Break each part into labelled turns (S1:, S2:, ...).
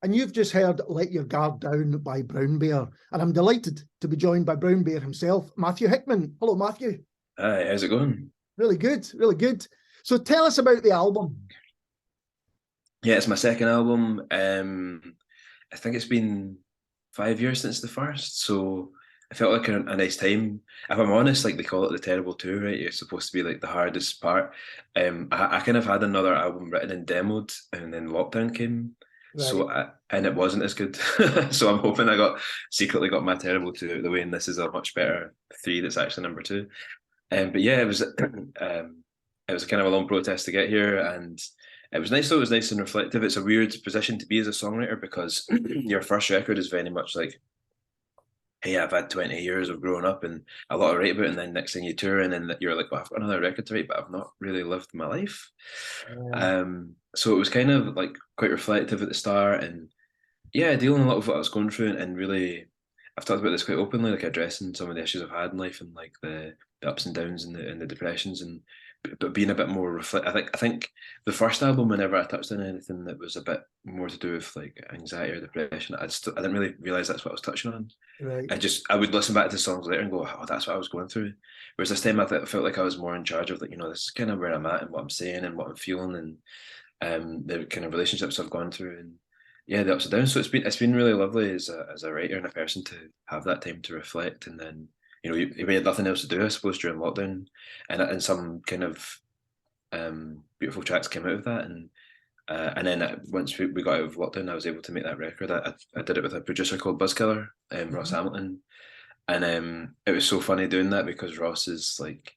S1: And you've just heard Let Your Guard Down by brownbear. And I'm delighted to be joined by brownbear himself, Matthew Hickman. Hello, Matthew.
S2: Hi, how's it going?
S1: Really good, really good. So tell us about the album.
S2: Yeah, it's my second album. I think it's been 5 years since the first, so I felt like a nice time. If I'm honest, like they call it the terrible two, right? It's supposed to be like the hardest part. I kind of had another album written and demoed, and then lockdown came,
S1: Right.
S2: and it wasn't as good. So I'm hoping I secretly got my terrible two out of the way, and this is a much better three that's actually number two. But yeah, it was kind of a long protest to get here, and it was nice though. It was nice and reflective. It's a weird position to be as a songwriter because your first record is very much like, hey, I've had 20 years of growing up and a lot to write about, and then next thing you tour, and then you're like, well, I've got another record to write, but I've not really lived my life. So it was kind of like quite reflective at the start, and yeah, dealing a lot of what I was going through, and really, I've talked about this quite openly, like addressing some of the issues I've had in life, and like the ups and downs and the depressions, and but being a bit more reflect. I think the first album, whenever I touched on anything that was a bit more to do with like anxiety or depression, I didn't really realize that's what I was touching on.
S1: Right.
S2: I would listen back to songs later and go, oh, that's what I was going through. Whereas this time I felt like I was more in charge of, like, this is kind of where I'm at and what I'm saying and what I'm feeling, and the kind of relationships I've gone through, and yeah, the ups and downs. So it's been really lovely as a writer and a person to have that time to reflect, and then we had nothing else to do, I suppose, during lockdown, and some kind of beautiful tracks came out of that, and then once we got out of lockdown, I was able to make that record. I did it with a producer called Buzzkiller, Ross Hamilton, and it was so funny doing that because Ross is, like,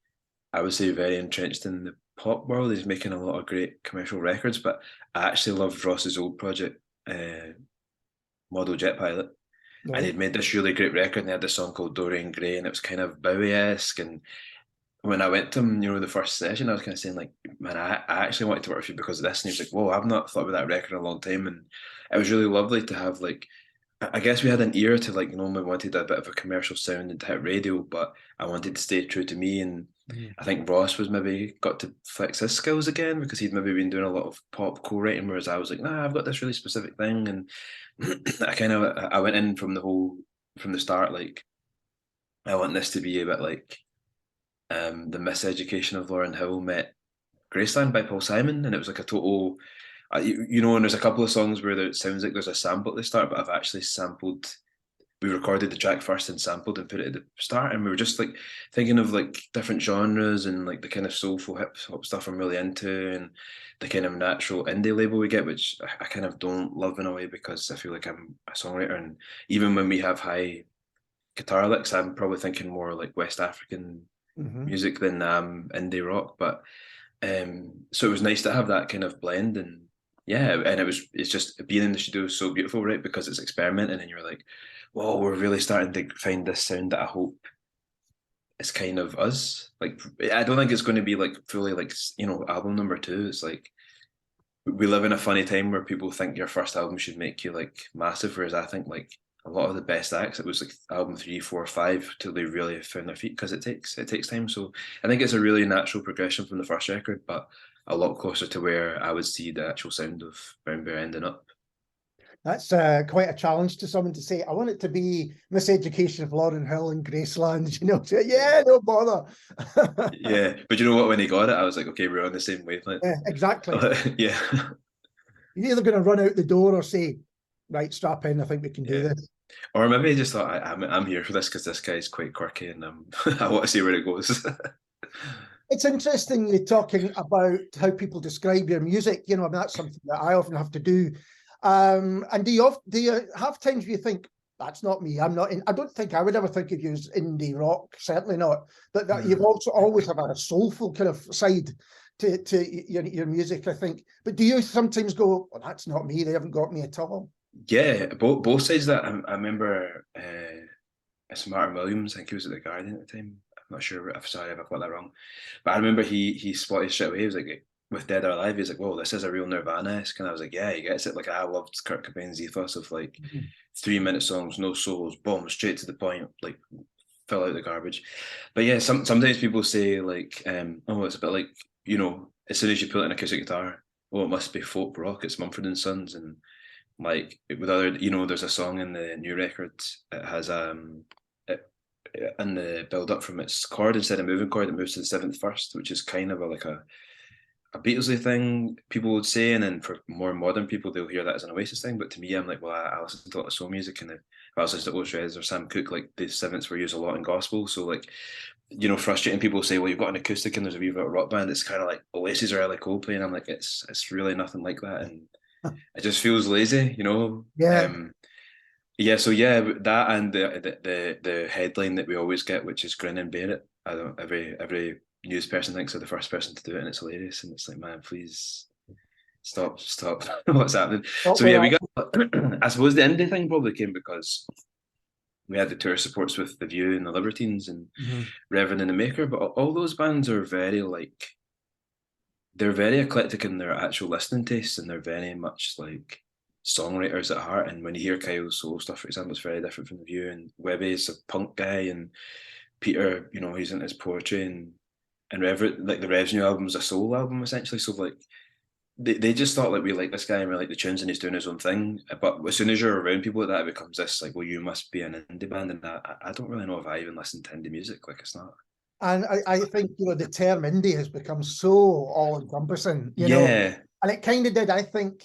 S2: I would say, very entrenched in the pop world. He's making a lot of great commercial records, but I actually loved Ross's old project, Model Jet Pilot.
S1: Right.
S2: And he'd made this really great record, and they had this song called Dorian Gray, and it was kind of Bowie-esque. And when I went to him, the first session, I was kind of saying, like, man, I actually wanted to work with you because of this. And he was like, whoa, I've not thought about that record in a long time. And it was really lovely to have, like, I guess we had an ear to, like, we wanted a bit of a commercial sound and to hit radio, but I wanted to stay true to me. And I think Ross was maybe got to flex his skills again because he'd maybe been doing a lot of pop co-writing, whereas I was like, nah, I've got this really specific thing. And I went in from the start, like, I want this to be a bit like the Miseducation of Lauryn Hill met Graceland by Paul Simon, and it was like a total, and there's a couple of songs where it sounds like there's a sample at the start, but I've actually sampled. We recorded the track first and sampled and put it at the start, and we were just like thinking of like different genres and like the kind of soulful hip hop stuff I'm really into, and the kind of natural indie label we get, which I kind of don't love in a way because I feel like I'm a songwriter, and even when we have high guitar licks, I'm probably thinking more like West African music than indie rock. But so it was nice to have that kind of blend, and yeah, and it's just being in the studio is so beautiful, right? Because it's experimenting, and you're like, whoa, we're really starting to find this sound that I hope is kind of us. Like, I don't think it's going to be like fully like, album number two. It's like, we live in a funny time where people think your first album should make you like massive, whereas I think like a lot of the best acts, it was like album 3, 4, 5 till they really found their feet, because it takes time. So I think it's a really natural progression from the first record, but a lot closer to where I would see the actual sound of brownbear ending up.
S1: That's quite a challenge to someone to say, I want it to be Miseducation of Lauryn Hill and Graceland, so, yeah, no bother.
S2: Yeah, but you know what, when he got it, I was like, okay, we're on the same wavelength.
S1: Yeah, exactly.
S2: Yeah.
S1: You're either going to run out the door or say, right, strap in, I think we can do this.
S2: Or maybe he just thought, I'm here for this because this guy's quite quirky, and I want to see where it goes.
S1: It's interesting you're talking about how people describe your music. That's something that I often have to do. And do you have times where you think, that's not me, I'm not in? I don't think I would ever think of you as indie rock, certainly not. But that you've also always have a soulful kind of side to your music, I think. But do you sometimes go, well, that's not me, they haven't got me at all?
S2: Yeah, both sides of that. I remember it's Martin Williams, I think he was at The Guardian at the time. I'm not sure, sorry if I got that wrong. But I remember he spotted straight away. He was like, with Dead or Alive, he's like, whoa, this is a real Nirvana-esque. And I was like, yeah, he gets it. Like, I loved Kurt Cobain's ethos of like 3-minute songs, no solos, boom, straight to the point, like fill out the garbage. But yeah, sometimes people say like, oh, it's a bit like, as soon as you put in an acoustic guitar, oh, it must be folk rock, it's Mumford and Sons. And like with other, you know, there's a song in the new record. It has in the build up from its chord, instead of moving chord, it moves to the seventh first, which is kind of a Beatlesley thing, people would say, and then for more modern people, they'll hear that as an Oasis thing. But to me, I'm like, well, I listen to a lot of soul music, and if I was listening to Otis Redding or Sam Cooke, like the sevenths were used a lot in gospel. So like, you know, frustrating people say, well, you've got an acoustic and there's a wee bit of rock band. It's kind of like Oasis or LA Coldplay, and I'm like, it's really nothing like that, and it just feels lazy, you know.
S1: Yeah.
S2: Yeah, so yeah, that and the headline that we always get, which is "Grin and Bear It." I don't every news person thinks they're the first person to do it, and it's hilarious. And it's like, man, please stop, what's happening?
S1: Not
S2: So
S1: with
S2: yeah, we
S1: that.
S2: got. I suppose the indie thing probably came because we had the tour supports with the View and the Libertines and Reverend and the Maker, but all those bands are very like, they're very eclectic in their actual listening tastes, and they're very much like songwriters at heart. And when you hear Kyle's solo stuff, for example, it's very different from the View. And Webby's a punk guy, and Peter, you know, he's into his poetry, and Reverend, like the Rev's new album is a soul album essentially. So like they just thought like we like this guy and we like the tunes and he's doing his own thing. But as soon as you're around people like that, it becomes this like, well, you must be an indie band, and I don't really know if I even listen to indie music. Like, it's not.
S1: And I think, you know, the term indie has become so all-encompassing, you know,
S2: Yeah.
S1: and it kind of did, I think,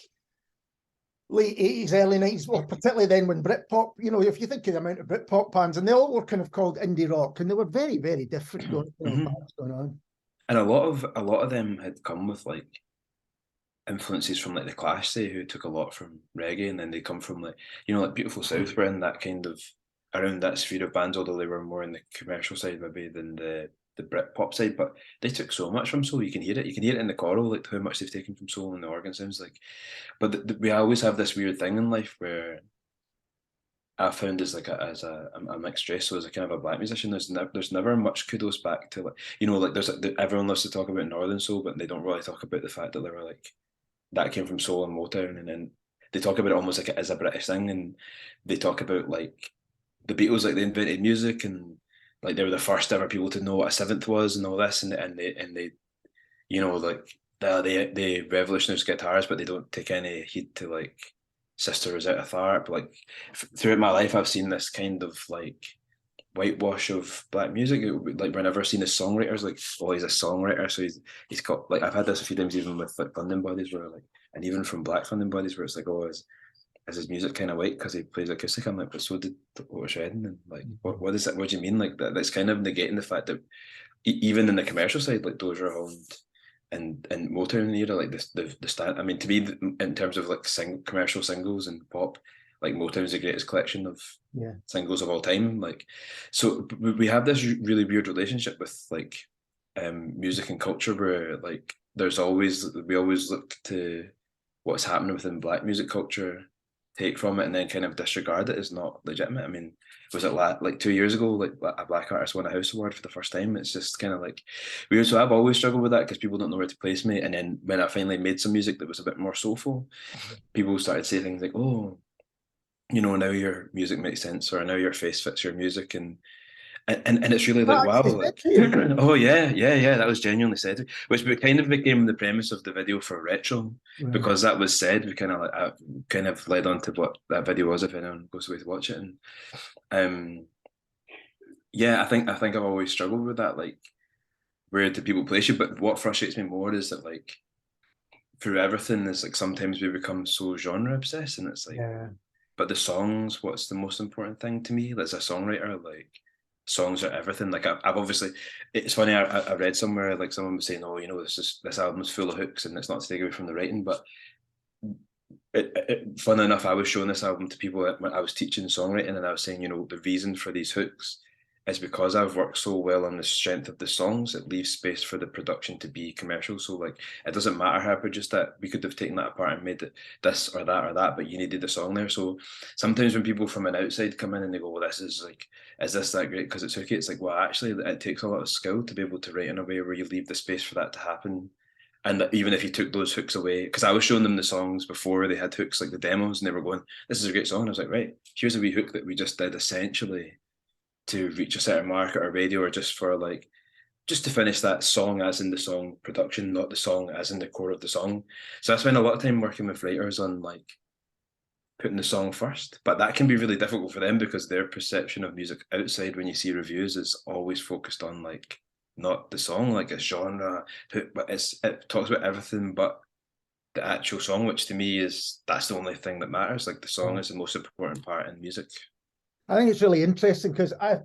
S1: late 80s, early 90s, well, particularly then when Britpop, you know, if you think of the amount of Britpop bands, and they all were kind of called indie rock, and they were very, very different bands going on.
S2: And a lot of them had come with like influences from like the Clash, say, who took a lot from reggae, and then they come from like, you know, like Beautiful South were in that kind of, around that sphere of bands, although they were more in the commercial side maybe than the Britpop side, but they took so much from soul. You can hear it in the choral, like how much they've taken from soul, and the organ sounds like. But we always have this weird thing in life where I found as like a mixed race, so as a kind of a black musician, there's never much kudos back to, like, you know, like everyone loves to talk about Northern soul, but they don't really talk about the fact that they were like, that came from soul and Motown, and then they talk about it almost like it is a British thing, and they talk about like the Beatles, like they invented music, and like they were the first ever people to know what a seventh was and all this, and they you know, like they revolutionized guitars, but they don't take any heed to like Sister Rosetta Tharpe. Like throughout my life, I've seen this kind of like whitewash of black music. Like we're never seen as songwriters. Like, oh, he's a songwriter, so he's got, like, I've had this a few times even with like funding bodies where like, and even from black funding bodies where it's like, oh, is his music kind of white because he plays acoustic? I'm like, but so did Otis Redding, and like, what is that? What do you mean? Like that's kind of negating the fact that even in the commercial side, like Dozier Holland and Motown era, like the stand. I mean, to me, in terms of like commercial singles and pop, like Motown's the greatest collection of singles of all time. Like, so we have this really weird relationship with like music and culture where like we always look to what's happening within black music culture, take from it, and then kind of disregard it as not legitimate. I mean, was it like 2 years ago, like a black artist won a House Award for the first time? It's just kind of like weird. So I've always struggled with that because people don't know where to place me. And then when I finally made some music that was a bit more soulful, people started saying things like, "Oh, you know, now your music makes sense," or "Now your face fits your music," and it's really like, wow, like, oh yeah, that was genuinely said, which kind of became the premise of the video for Retro, because that was said. We kind of like kind of led on to what that video was, if anyone goes away to watch it. And yeah, I think I've always struggled with that, like, where do people place you? But what frustrates me more is that like through everything is like sometimes we become so genre obsessed, and it's like, but the songs, what's the most important thing to me as a songwriter? Like, songs are everything. Like I've obviously, it's funny, I read somewhere like someone was saying, oh, you know, this album's full of hooks and it's not to take away from the writing, but fun enough, I was showing this album to people when I was teaching songwriting, and I was saying, you know, the reason for these hooks is because I've worked so well on the strength of the songs, it leaves space for the production to be commercial. So like, it doesn't matter how I produced that. We could have taken that apart and made it this or that, but you needed the song there. So sometimes when people from an outside come in and they go, well, this is like, is this that great because it's hooky? It's like, well, actually, it takes a lot of skill to be able to write in a way where you leave the space for that to happen. And even if you took those hooks away, because I was showing them the songs before they had hooks, like the demos, and they were going, this is a great song. And I was like, right, here's a wee hook that we just did essentially to reach a certain market or radio, or just for like, just to finish that song as in the song production, not the song as in the core of the song. So I spend a lot of time working with writers on like putting the song first, but that can be really difficult for them because their perception of music outside when you see reviews is always focused on like not the song, like its genre, but it talks about everything but the actual song, which to me that's the only thing that matters. Like the song is the most important part in music.
S1: I think it's really interesting because it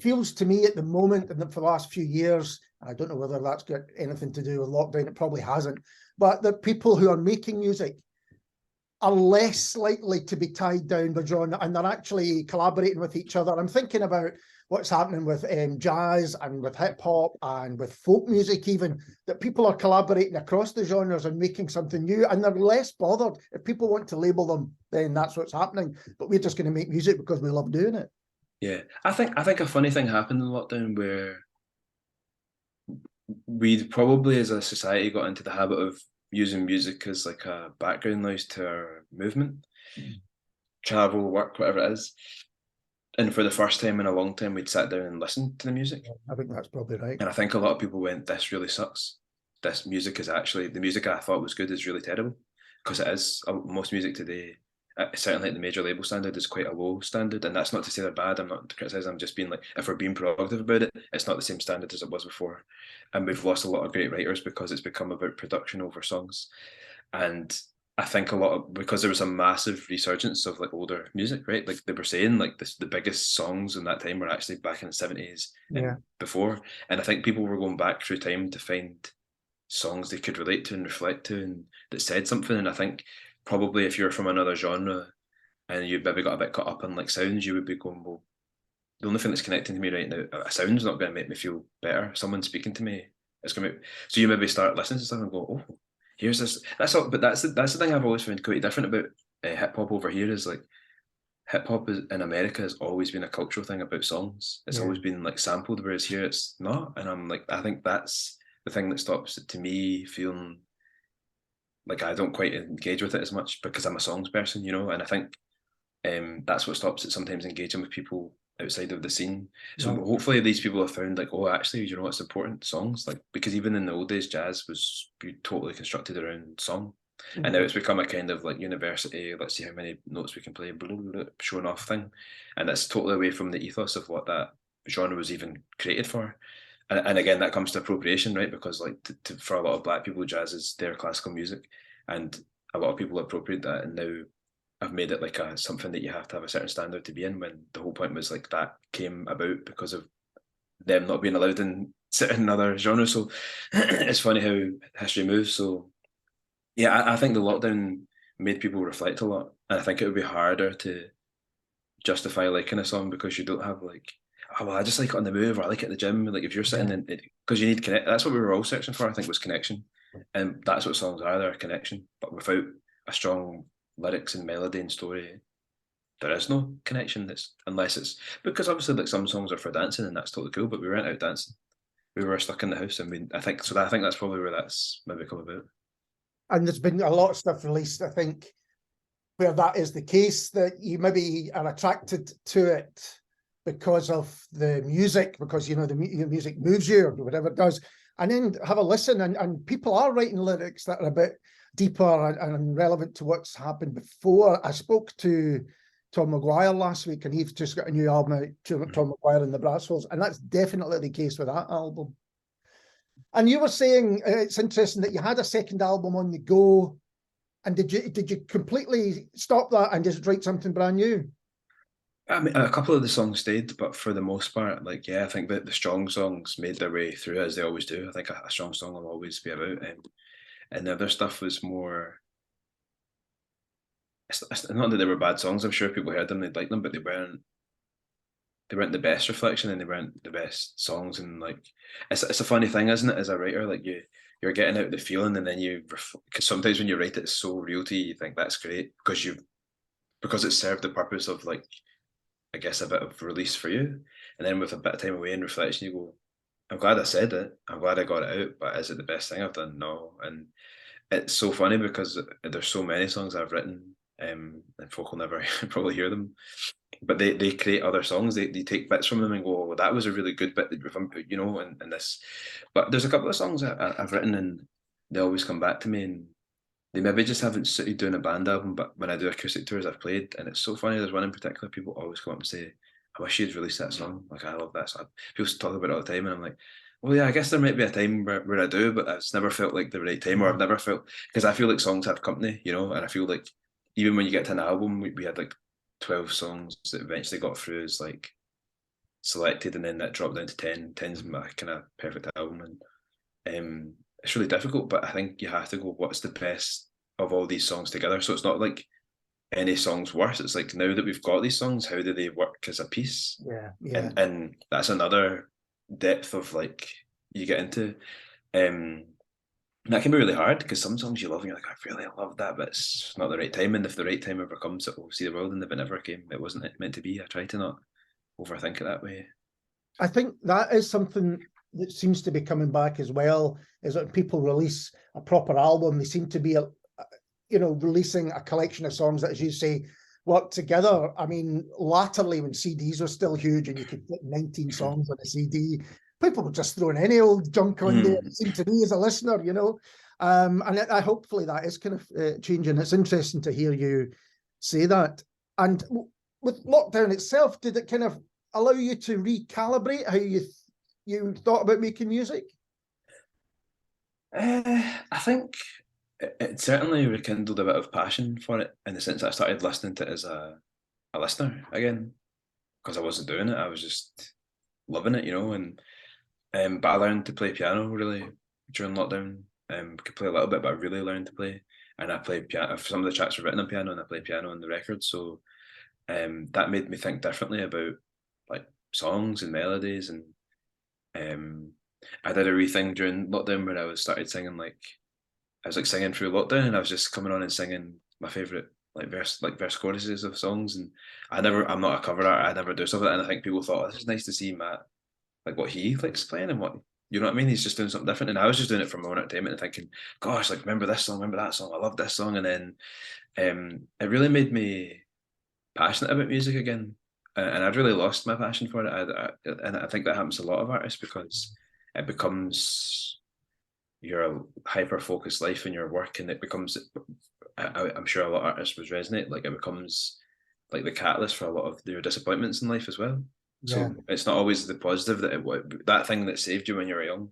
S1: feels to me at the moment and for the last few years, I don't know whether that's got anything to do with lockdown, it probably hasn't, but the people who are making music are less likely to be tied down the genre and they're actually collaborating with each other. I'm thinking about what's happening with jazz and with hip hop and with folk music even, that people are collaborating across the genres and making something new, and they're less bothered. If people want to label them, then that's what's happening. But we're just going to make music because we love doing it.
S2: Yeah, I think a funny thing happened in lockdown where we probably as a society got into the habit of using music as like a background noise to our movement, travel, work, whatever it is. And for the first time in a long time, we'd sat down and listened to the music.
S1: I think that's probably right.
S2: And I think a lot of people went, this really sucks. This music is actually, the music I thought was good is really terrible. Because it is, most music today, certainly at the major label standard, is quite a low standard. And that's not to say they're bad, I'm not criticising, I'm just being like, if we're being proactive about it, it's not the same standard as it was before. And we've lost a lot of great writers because it's become about production over songs. And I think because there was a massive resurgence of like older music, right? Like they were saying, like the biggest songs in that time were actually back in the 70s and before. And I think people were going back through time to find songs they could relate to and reflect to and that said something. And I think probably if you're from another genre and you maybe got a bit caught up in like sounds, you would be going, well, the only thing that's connecting to me right now, a sound's not going to make me feel better. Someone speaking to me, it's going to. So you maybe start listening to something and go, oh, here's this. That's all. But that's the thing I've always found quite different about hip hop over here is like hip hop in America has always been a cultural thing about songs. It's always been like sampled, whereas here it's not. And I'm like, I think that's the thing that stops it to me feeling like I don't quite engage with it as much because I'm a songs person, you know. And I think that's what stops it sometimes engaging with people outside of the scene. So hopefully these people have found like, oh, actually, you know what's important? Songs. Like, because even in the old days, jazz was totally constructed around song. And now it's become a kind of like university, let's see how many notes we can play, blah, blah, blah, showing off thing. And that's totally away from the ethos of what that genre was even created for. And again, that comes to appropriation, right? Because like for a lot of black people, jazz is their classical music. And a lot of people appropriate that and now I've made it like something that you have to have a certain standard to be in, when the whole point was like that came about because of them not being allowed in certain other genres. So it's funny how history moves. So yeah, I think the lockdown made people reflect a lot. And I think it would be harder to justify liking a song because you don't have like, oh, well, I just like it on the move or I like it at the gym. Like if you're sitting in it, because you need connect. That's what we were all searching for, I think, was connection. And that's what songs are, they're a connection. But without a strong lyrics and melody and story, there is no connection. That's unless it's because obviously like some songs are for dancing and that's totally cool, but we weren't out dancing. We were stuck in the house and I think that's probably where that's maybe come about. And
S1: there's been a lot of stuff released, I think, where that is the case, that you maybe are attracted to it because of the music, because you know the music moves you or whatever it does, and then have a listen and people are writing lyrics that are a bit deeper and relevant to what's happened before. I spoke to Tom Maguire last week and he's just got a new album out, Tom Maguire and the Brassholes, and that's definitely the case with that album. And you were saying it's interesting that you had a second album on the go, and did you completely stop that and just write something brand new?
S2: I mean, a couple of the songs stayed, but for the most part, like, yeah, I think that the strong songs made their way through as they always do. I think a strong song will always be about. And the other stuff was more. It's not that they were bad songs. I'm sure people heard them, they'd like them, but they weren't. They weren't the best reflection, and they weren't the best songs. And like, it's a funny thing, isn't it? As a writer, like you're getting out the feeling, and then because sometimes when you write it, it's so real to you. You think that's great because it served the purpose of like, I guess, a bit of release for you. And then with a bit of time away and reflection, you go, I'm glad I said it. I'm glad I got it out, but is it the best thing I've done? No. And it's so funny because there's so many songs I've written, and folk will never probably hear them. But they create other songs. They take bits from them and go, well, that was a really good bit, you know, and this. But there's a couple of songs I've written and they always come back to me. And they maybe just haven't suited doing a band album. But when I do acoustic tours, I've played, and it's so funny. There's one in particular. People always come up and say, "I wish you'd released that song. Like I love that song." People talk about it all the time, and I'm like, "Well, yeah, I guess there might be a time where I do, but it's never felt like the right time, or I've never felt because I feel like songs have company, you know, and I feel like even when you get to an album, we had like 12 songs that eventually got through as like selected, and then that dropped down to 10. 10's my kind of perfect album, and it's really difficult. But I think you have to go, what's the best of all these songs together? So it's not like any song's worse. It's like now that we've got these songs, how do they work as a piece?
S1: Yeah, yeah.
S2: And that's another depth of like you get into. That can be really hard because some songs you love and you're like, I really love that, but it's not the right time. And if the right time ever comes, it will see the world. And if it never came, it wasn't meant to be. I try to not overthink it that way.
S1: I think that is something that seems to be coming back as well, is that when people release a proper album, they seem to be, releasing a collection of songs that, as you say, work together. I mean, latterly when CDs were still huge and you could put 19 songs on a CD, people were just throwing any old junk on there, it seemed to me as a listener, and I hopefully that is kind of changing. It's interesting to hear you say that. And with lockdown itself, did it kind of allow you to recalibrate how you thought about making music?
S2: I think it certainly rekindled a bit of passion for it, in the sense that I started listening to it as a listener again, because I wasn't doing it. I was just loving it, and but I learned to play piano really during lockdown. Could play a little bit, but I really learned to play. And I played piano. Some of the tracks were written on piano, and I played piano on the record. So that made me think differently about like songs and melodies. And I did a wee thing during lockdown where I started singing I was singing through lockdown, and I was just coming on and singing my favorite verse choruses of songs. And I'm not a cover art. I never do stuff like that. And I think people thought, oh, this is nice to see Matt, like what he likes playing and what, you know what I mean? He's just doing something different. And I was just doing it for my own entertainment and thinking, gosh, like remember this song, remember that song, I love this song. And then it really made me passionate about music again. And I'd really lost my passion for it. And I think that happens to a lot of artists, because it becomes your hyper focused life and your work, and it becomes, I'm sure a lot of artists would resonate, like it becomes like the catalyst for a lot of their disappointments in life as well. So yeah. It's not always the positive that thing that saved you when you were young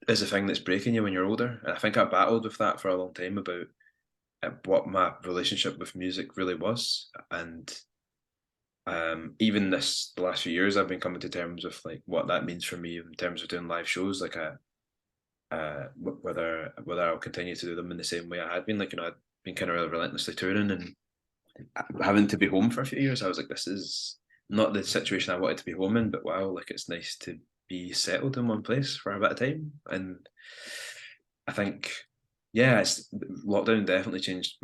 S2: is the thing that's breaking you when you're older. And I think I battled with that for a long time about what my relationship with music really was. And even the last few years, I've been coming to terms with like what that means for me in terms of doing live shows, like whether I'll continue to do them in the same way I had been. Like, I'd been kind of really relentlessly touring and having to be home for a few years. I was like, this is not the situation I wanted to be home in, but wow, like it's nice to be settled in one place for a bit of time. And I think, lockdown definitely changed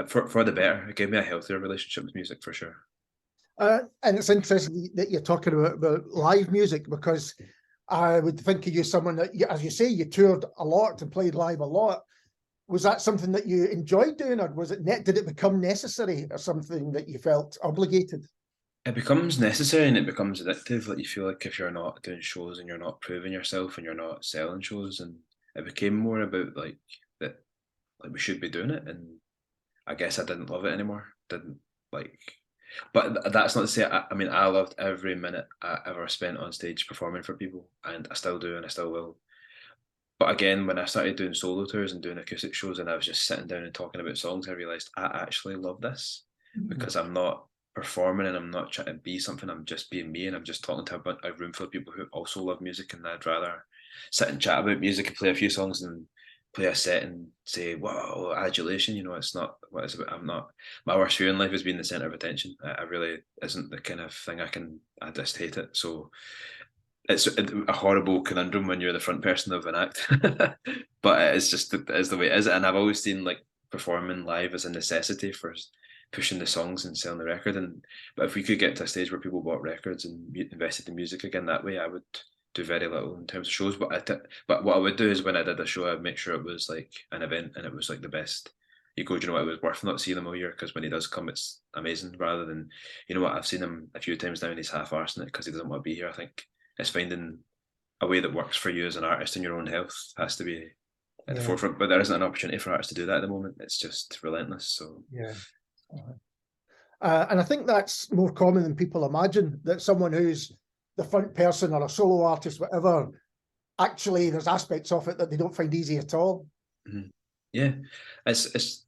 S2: for the better. It gave me a healthier relationship with music for sure.
S1: And it's interesting that you're talking about live music, because I would think of you as someone that, as you say, you toured a lot and played live a lot. Was that something that you enjoyed doing, or did it become necessary, or something that you felt obligated?
S2: It becomes necessary and it becomes addictive. Like you feel like if you're not doing shows and you're not proving yourself and you're not selling shows, and it became more about like that, like we should be doing it. And I guess I didn't love it anymore. But that's not to say, I loved every minute I ever spent on stage performing for people, and I still do and I still will. But again, when I started doing solo tours and doing acoustic shows and I was just sitting down and talking about songs, I realised I actually love this, because I'm not performing and I'm not trying to be something, I'm just being me, and I'm just talking to a room full of people who also love music, and I'd rather sit and chat about music and play a few songs and play a set and say, wow, adulation, it's not what it's about. I'm not, my worst fear in life is being the centre of attention. I really isn't the kind of thing I just hate it. So it's a horrible conundrum when you're the front person of an act, but it's the way it is. And I've always seen like performing live as a necessity for pushing the songs and selling the record. But if we could get to a stage where people bought records and invested in music again that way, I would do very little in terms of shows. But what I would do is when I did a show, I'd make sure it was like an event and it was like the best. You go, do you know what, it was worth not seeing him all year, because when he does come, it's amazing, rather than, you know what, I've seen him a few times now and he's half-arsing it because he doesn't want to be here. I think it's finding a way that works for you as an artist and your own health has to be at the forefront, but there isn't an opportunity for artists to do that at the moment. It's just relentless. So
S1: yeah. And I think that's more common than people imagine, that someone who's the front person or a solo artist, whatever, actually there's aspects of it that they don't find easy at all.
S2: Mm-hmm. Yeah, it's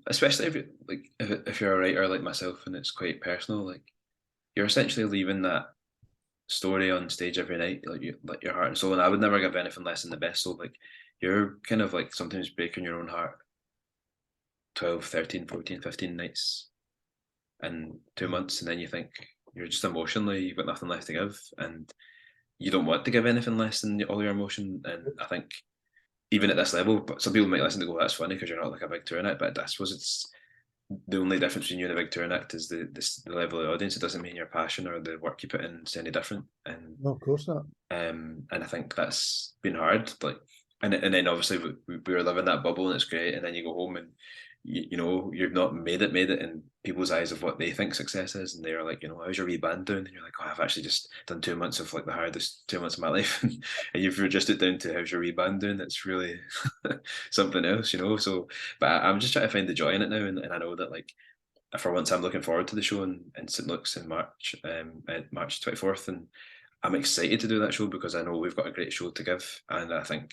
S2: especially if you're a writer like myself and it's quite personal, like you're essentially leaving that story on stage every night, like your heart and soul. And I would never give anything less than the best. So like you're kind of like sometimes breaking your own heart 12, 13, 14, 15 nights in 2 months, and then you think you're just emotionally, you've got nothing left to give, and you don't want to give anything less than all your emotion. And I think even at this level, but some people might listen to go, that's funny because you're not like a big touring act, but I suppose it's the only difference between you and a big touring act is the level of the audience. It doesn't mean your passion or the work you put in is any different. And
S1: no, of course not.
S2: And I think that's been hard. Like, and then obviously we were living that bubble, and it's great. And then you go home and you know you've not made it in people's eyes of what they think success is, and they're like, you know, how's your wee band doing? And you're like, oh, I've actually just done 2 months of like the hardest 2 months of my life, and you've reduced it down to how's your wee band doing? It's really something else, you know. So, but I'm just trying to find the joy in it now, and I know that like for once I'm looking forward to the show in St Luke's in March, March 24th, and I'm excited to do that show because I know we've got a great show to give, and I think,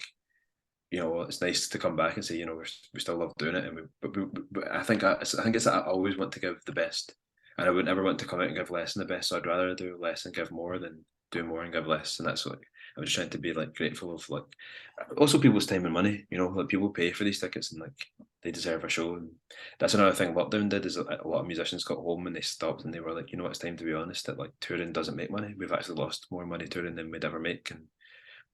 S2: you know, it's nice to come back and say, you know, we still love doing it, and but I think it's that I always want to give the best, and I would never want to come out and give less than the best. So I'd rather do less and give more than do more and give less, and that's like I'm just trying to be like grateful of like also people's time and money. You know, like people pay for these tickets and like they deserve a show, and that's another thing lockdown did is a lot of musicians got home and they stopped and they were like, you know, it's time to be honest that like touring doesn't make money. We've actually lost more money touring than we'd ever make, and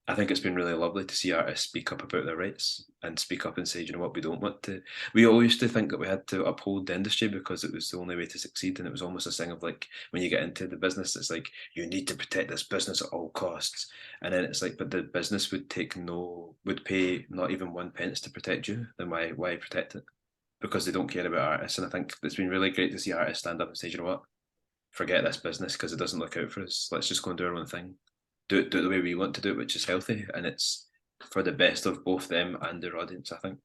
S2: I think it's been really lovely to see artists speak up about their rights and speak up and say, you know what, we don't want to. We all used to think that we had to uphold the industry because it was the only way to succeed. And it was almost a thing of like, when you get into the business, it's like, you need to protect this business at all costs. And then it's like, but the business would pay not even 1 pence to protect you. Then why protect it? Because they don't care about artists. And I think it's been really great to see artists stand up and say, you know what, forget this business because it doesn't look out for us. Let's just go and do our own thing. Do it the way we want to do it, which is healthy, and it's for the best of both them and their audience, I think.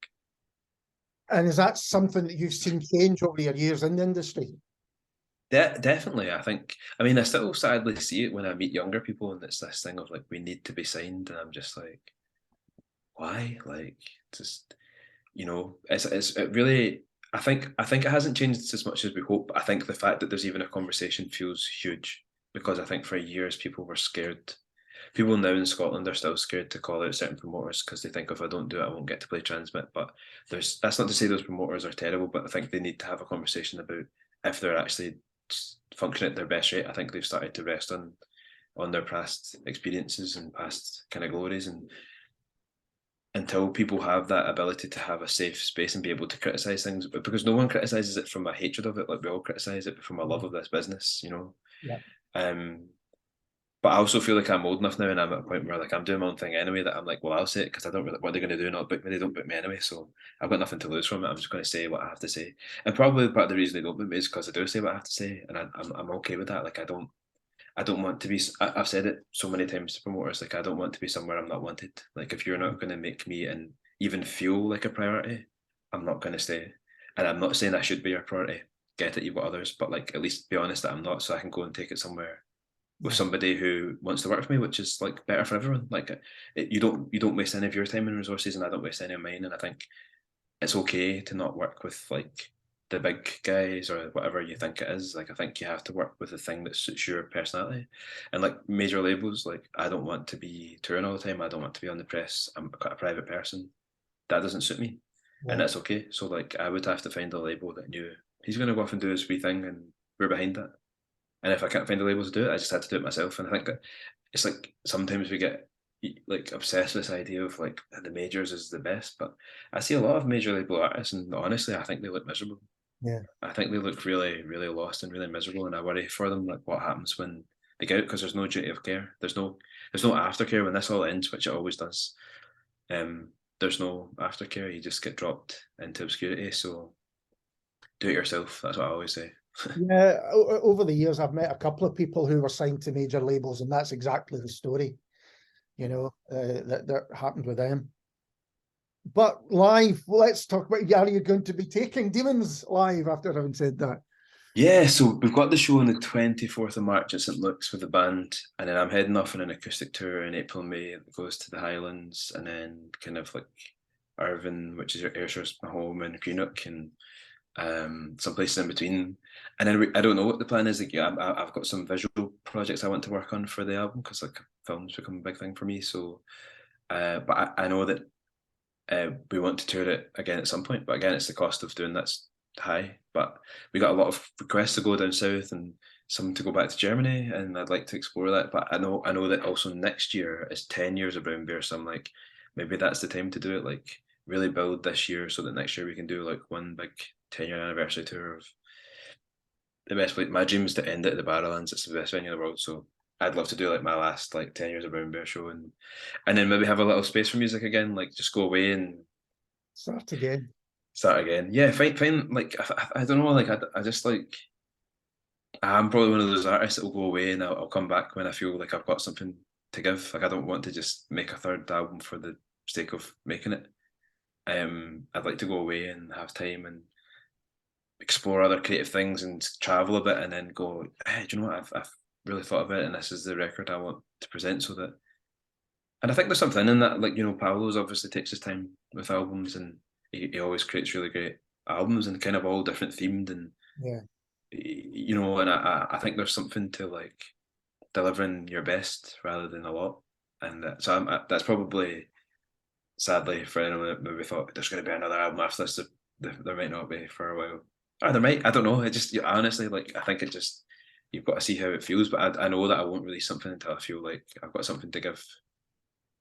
S1: And is that something that you've seen change over your years in the industry?
S2: Definitely, I think. I mean, I still sadly see it when I meet younger people, and it's this thing of like, we need to be signed, and I'm just like, why? Like, just, you know, it really. I think it hasn't changed as much as we hope. I think the fact that there's even a conversation feels huge, because I think for years people were scared. People now in Scotland are still scared to call out certain promoters because they think if I don't do it, I won't get to play Transmit. But that's not to say those promoters are terrible, but I think they need to have a conversation about if they're actually functioning at their best rate. I think they've started to rest on their past experiences and past kind of glories, and until people have that ability to have a safe space and be able to criticize things, but because no one criticizes it from a hatred of it, like we all criticize it, but from a love of this business, you know.
S1: Yeah.
S2: But I also feel like I'm old enough now, and I'm at a point where like I'm doing my own thing anyway, that I'm like, well, I'll say it because I don't really, what are they going to do? Not book me? They don't book me anyway, so I've got nothing to lose from it. I'm just going to say what I have to say, and probably part of the reason they don't book me is because I do say what I have to say, and I'm okay with that. Like I don't want to be. I've said it so many times to promoters, like I don't want to be somewhere I'm not wanted. Like if you're not going to make me and even feel like a priority, I'm not going to stay. And I'm not saying I should be your priority. Get it, you've got others, but like at least be honest that I'm not, so I can go and take it somewhere with somebody who wants to work for me, which is like better for everyone. Like you don't waste any of your time and resources, and I don't waste any of mine. And I think it's okay to not work with like the big guys or whatever you think it is. Like I think you have to work with the thing that suits your personality. And like major labels, like I don't want to be touring all the time. I don't want to be on the press. I'm quite a private person. That doesn't suit me, and that's okay. So like I would have to find a label that knew he's going to go off and do his wee thing, and we're behind that. And if I can't find a label to do it, I just had to do it myself. And I think that it's like sometimes we get like obsessed with this idea of like the majors is the best, but I see a lot of major label artists, and honestly, I think they look miserable.
S1: Yeah,
S2: I think they look really, really lost and really miserable, and I worry for them. Like what happens when they get out, because there's no duty of care. There's no aftercare when this all ends, which it always does. There's no aftercare. You just get dropped into obscurity. So do it yourself. That's what I always say.
S1: Yeah, over the years, I've met a couple of people who were signed to major labels, and that's exactly the story, you know, that happened with them. But live, let's talk about, are you going to be taking Demons live after having said that?
S2: Yeah, so we've got the show on the 24th of March at St Luke's with the band, and then I'm heading off on an acoustic tour in April and May that goes to the Highlands, and then kind of like Irvine, which is Ayrshire's my home, and Greenock, and some places in between. And then I don't know what the plan is. Like, yeah, I've got some visual projects I want to work on for the album because like films become a big thing for me. So, but I know that we want to tour it again at some point. But again, it's the cost of doing that's high. But we got a lot of requests to go down south and some to go back to Germany, and I'd like to explore that. But I know that also next year is 10 years of Brown Bear, so I'm like, maybe that's the time to do it. Like really build this year so that next year we can do like one big 10-year anniversary tour of the best place. My dream is to end it at the Barrowlands. It's the best venue in the world, so I'd love to do like my last like 10 years of Brown Bear show, and then maybe have a little space for music again, like just go away and
S1: Start again.
S2: start again. Yeah, find like I don't know, like I just like I'm probably one of those artists that will go away and I'll come back when I feel like I've got something to give. Like I don't want to just make a third album for the sake of making it. I'd like to go away and have time and explore other creative things and travel a bit, and then go, hey, do you know what? I've really thought of it, and this is the record I want to present. So that, and I think there's something in that. Like Paolo's obviously takes his time with albums, and he always creates really great albums and kind of all different themed, and
S1: Yeah.
S2: and I think there's something to like delivering your best rather than a lot, and so that's probably sadly for anyone that maybe thought there's going to be another album after this. There might not be for a while. Or there might. I don't know. It just honestly, like I think it just you've got to see how it feels. But I know that I won't release something until I feel like I've got something to give.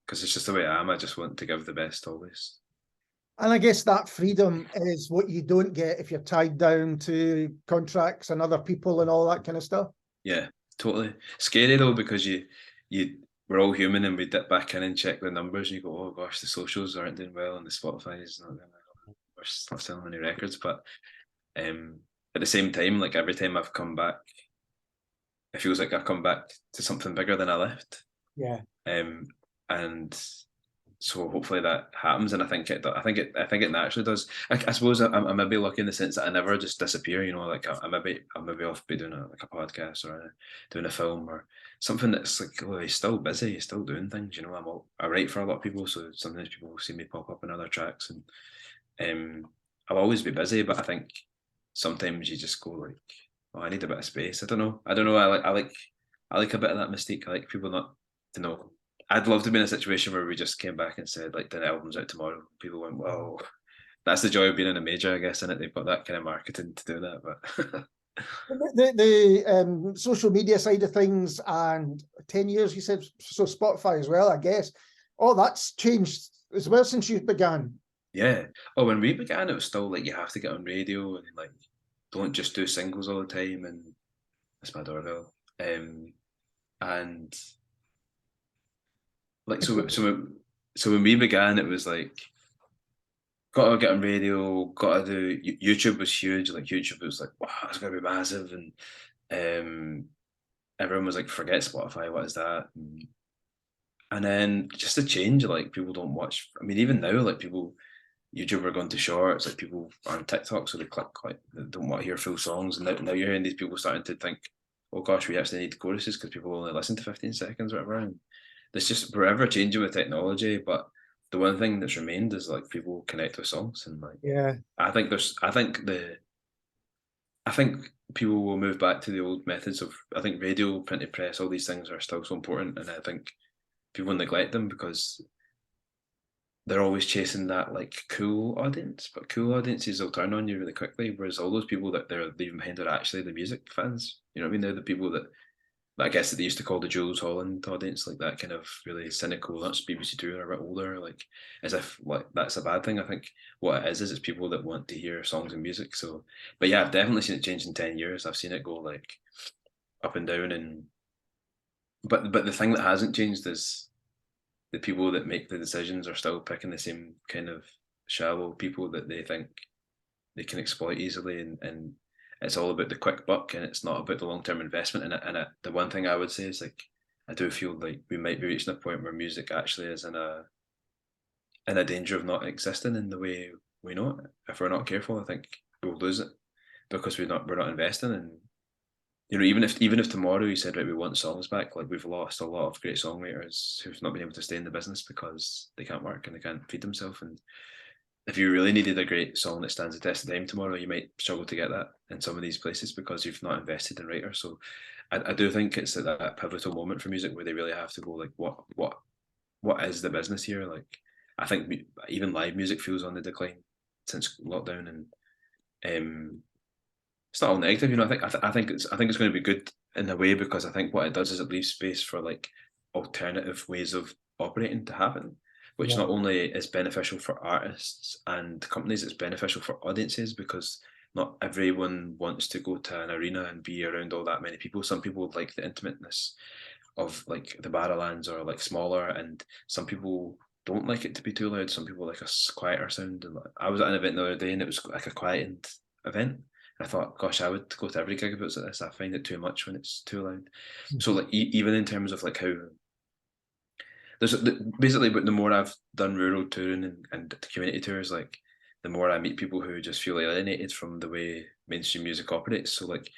S2: Because it's just the way I am. I just want to give the best always.
S1: And I guess that freedom is what you don't get if you're tied down to contracts and other people and all that kind of stuff.
S2: Yeah, totally. Scary though, because we're all human and we dip back in and check the numbers and you go, oh gosh, the socials aren't doing well and the Spotify is not doing well. We're not selling any records. But at the same time, like every time I've come back, it feels like I've come back to something bigger than I left.
S1: Yeah.
S2: And so hopefully that happens, and I think it naturally does. I suppose I'm maybe lucky in the sense that I never just disappear. Like I'll maybe off be doing like a podcast or doing a film or something that's like, oh, he's still busy, he's still doing things. I write for a lot of people, so sometimes people will see me pop up in other tracks, and I'll always be busy. But I think sometimes you just go like, oh, I need a bit of space. I don't know. I like a bit of that mystique. I like people not to know. I'd love to be in a situation where we just came back and said, like, the album's out tomorrow. People went, "Whoa, that's the joy of being in a major, I guess." In it, they've got that kind of marketing to do that. But
S1: the social media side of things, and 10 years, you said, so Spotify as well, I guess. Oh, that's changed as well since you began.
S2: Yeah. Oh, when we began, it was still like you have to get on radio and like don't just do singles all the time. And that's my doorbell. And like so when we began, it was like got to get on radio, got to do YouTube was huge. Like YouTube was like, wow, it's gonna be massive, and everyone was like, forget Spotify, what is that? And then just a change, like people don't watch. I mean, even now, like people YouTube are going to shorts, like people are on TikTok, so they they don't want to hear full songs, and now you're hearing these people starting to think, oh gosh, we actually need choruses because people only listen to 15 seconds, or whatever. And it's just forever changing with technology, but the one thing that's remained is like people connect with songs, and like
S1: Yeah.
S2: I think people will move back to the old methods of I think radio, printed press, all these things are still so important, and I think people neglect them because they're always chasing that like cool audience, but cool audiences will turn on you really quickly. Whereas all those people that they're leaving behind are actually the music fans. You know what I mean? They're the people that I guess that they used to call the Jules Holland audience, like that kind of really cynical, that's BBC Two or a bit older, like as if like that's a bad thing. I think what it is it's people that want to hear songs and music. So, but yeah, I've definitely seen it change in 10 years. I've seen it go like up and down, and but the thing that hasn't changed is the people that make the decisions are still picking the same kind of shallow people that they think they can exploit easily, and it's all about the quick buck, and it's not about the long-term investment in it. And the one thing I would say is like I do feel like we might be reaching a point where music actually is in in a danger of not existing in the way we know it. If we're not careful, I think we'll lose it because we're not investing. And even if tomorrow you said, right, we want songs back, like we've lost a lot of great songwriters who've not been able to stay in the business because they can't work and they can't feed themselves. And if you really needed a great song that stands the test of time tomorrow, you might struggle to get that in some of these places because you've not invested in writers. So I do think it's at that pivotal moment for music where they really have to go like, what is the business here? Like, I think even live music feels on the decline since lockdown, and it's not all negative. I think it's going to be good in a way because I think what it does is it leaves space for like alternative ways of operating to happen, which not only is beneficial for artists and companies, it's beneficial for audiences because not everyone wants to go to an arena and be around all that many people. Some people like the intimateness of like the Barrowlands or like smaller, and some people don't like it to be too loud. Some people like a quieter sound. And I was at an event the other day and it was like a quietened event. And I thought, gosh, I would go to every gig if it was like this. I find it too much when it's too loud. Mm-hmm. So like even in terms of like how there's basically, but the more I've done rural touring and community tours, like the more I meet people who just feel alienated from the way mainstream music operates. So like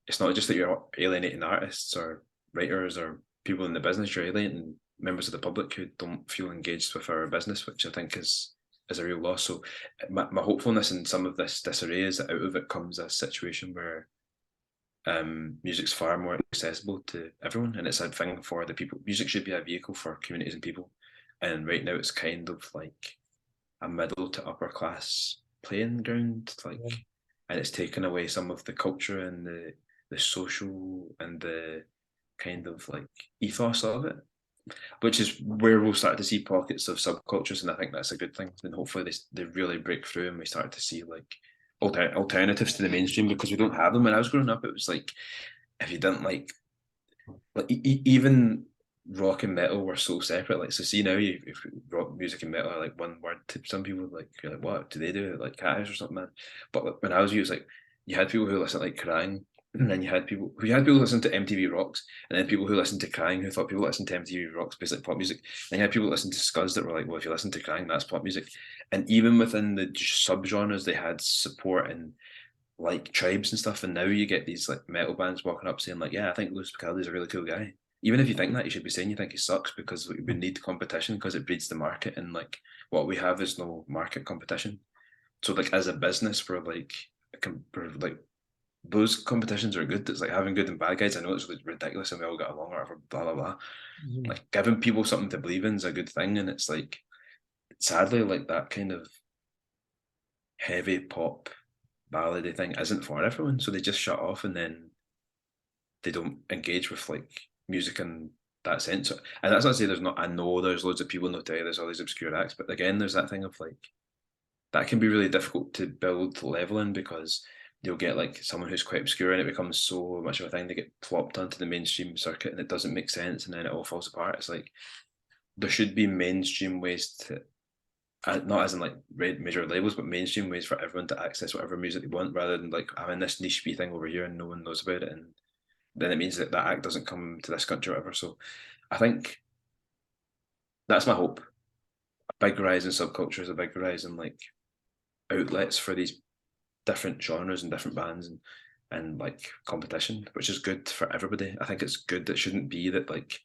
S2: it's not just that you're alienating artists or writers or people in the business, you're alienating members of the public who don't feel engaged with our business, which I think is a real loss. So my hopefulness in some of this disarray is that out of it comes a situation where music's far more accessible to everyone, and it's a thing for the people. Music should be a vehicle for communities and people, and right now it's kind of like a middle to upper class playing ground, like, and it's taken away some of the culture and the social and the kind of like ethos of it, which is where we'll start to see pockets of subcultures, and I think that's a good thing. And hopefully they really break through and we start to see like alternatives to the mainstream, because we don't have them. When I was growing up, it was like if you didn't like even rock and metal were so separate. Like, so see now, if rock music and metal are like one word to some people, like you're like, what do they do? Like Cat House or something, man. But like, when I was you, it was like you had people who listen like Crying, and then you had people who listened to MTV Rocks, and then people who listened to Crying who thought people listened to MTV Rocks basically pop music. And you had people who listened to Scuzz that were like, well, if you listen to Crying, that's pop music. And even within the subgenres, they had support and like tribes and stuff. And now you get these like metal bands walking up saying like, yeah, I think Lewis Capaldi's a really cool guy. Even if you think that, you should be saying you think he sucks, because we need competition because it breeds the market, and like what we have is no market competition. So like as a business, we're like those competitions are good. It's like having good and bad guys. I know it's ridiculous and we all get along or whatever, blah blah blah. Mm-hmm. Like giving people something to believe in is a good thing, and it's like sadly like that kind of heavy pop ballady thing isn't for everyone, so they just shut off and then they don't engage with like music in that sense. And that's not to say there's not, I know there's loads of people, no doubt there's all these obscure acts, but again there's that thing of like that can be really difficult to build level in, because you'll get like someone who's quite obscure and it becomes so much of a thing, they get plopped onto the mainstream circuit and it doesn't make sense, and then it all falls apart. It's like there should be mainstream ways to, not as in like major labels, but mainstream ways for everyone to access whatever music they want, rather than like having this niche thing over here and no one knows about it, and then it means that that act doesn't come to this country or whatever. So I think that's my hope. A big rise in subcultures, a big rise in like outlets for these different genres and different bands, and like competition, which is good for everybody. I think it's good. It shouldn't be that like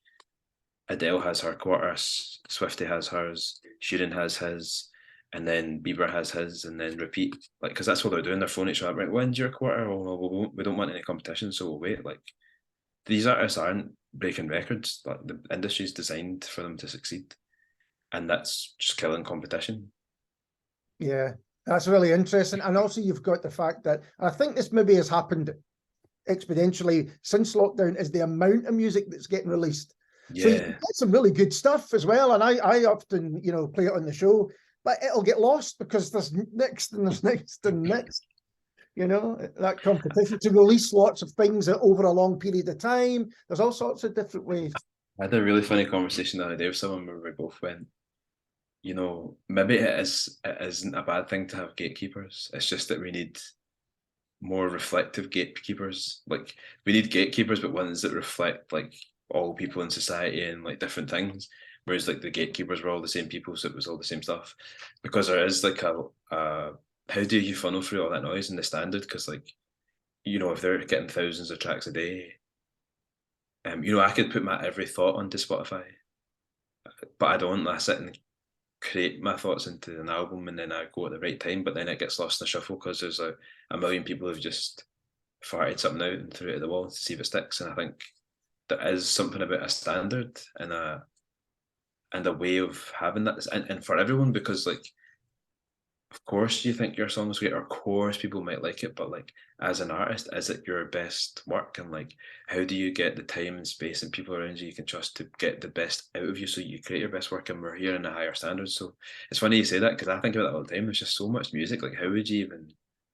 S2: Adele has her quarter, Swiftie has hers, Sheeran has his, and then Bieber has his, and then repeat. Like, because that's what they're doing. They're throwing each other, right? When's your quarter? Oh, well, we don't want any competition, so we'll wait. Like, these artists aren't breaking records. Like, the industry's designed for them to succeed, and that's just killing competition.
S1: Yeah, that's really interesting. And also you've got the fact that, I think this maybe has happened exponentially since lockdown, is the amount of music that's getting released. Yeah. So you get some really good stuff as well. And I often, play it on the show, but it'll get lost because there's next and there's next and next. That competition to release lots of things over a long period of time. There's all sorts of different ways.
S2: I had a really funny conversation the other day with someone where we both went, maybe it isn't a bad thing to have gatekeepers. It's just that we need more reflective gatekeepers. Like, we need gatekeepers, but ones that reflect like all people in society and like different things. whereas like the gatekeepers were all the same people, so it was all the same stuff. Because there is like a how do you funnel through all that noise in the standard? Because like, you know, if they're getting thousands of tracks a day, you know, I could put my every thought onto Spotify, but I don't. I sit and create my thoughts into an album, and then I go at the right time, but then it gets lost in the shuffle because there's a million people who've just farted something out and threw it at the wall to see if it sticks. And I think there is something about a standard and a way of having that, and for everyone, because like, of course you think your song's great, or of course people might like it, but like, as an artist, is it your best work? And like, how do you get the time and space and people around you can trust to get the best out of you so you create your best work? And we're here in a higher standard. So it's funny you say that, because I think about that all the time. There's just so much music. Like, how would you even...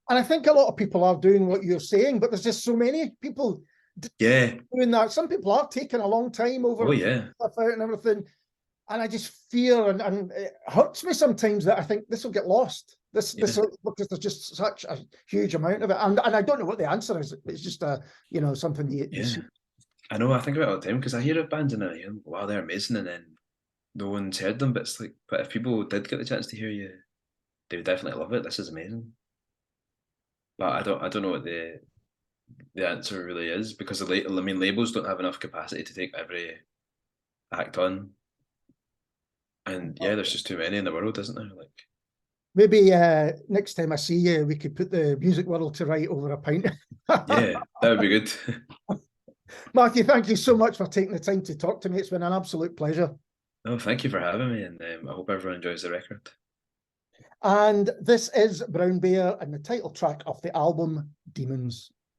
S1: And I think a lot of people are doing what you're saying, but there's just so many people doing that. Some people are taking a long time over stuff out and everything. And I just fear, and it hurts me sometimes that I think this will get lost. This because there's just such a huge amount of it, and I don't know what the answer is. It's just something you see.
S2: I know. I think about it all the time, because I hear of bands and I hear, wow, they're amazing, and then no one's heard them. But it's like, but if people did get the chance to hear you, they would definitely love it. This is amazing. But I don't know what the answer really is, because labels don't have enough capacity to take every act on. And there's just too many in the world, isn't there? Like,
S1: maybe next time I see you, we could put the music world to right over a pint.
S2: Yeah, that would be good.
S1: Matthew, thank you so much for taking the time to talk to me. It's been an absolute pleasure.
S2: No, thank you for having me, and I hope everyone enjoys the record.
S1: And this is Brown Bear and the title track of the album, Demons.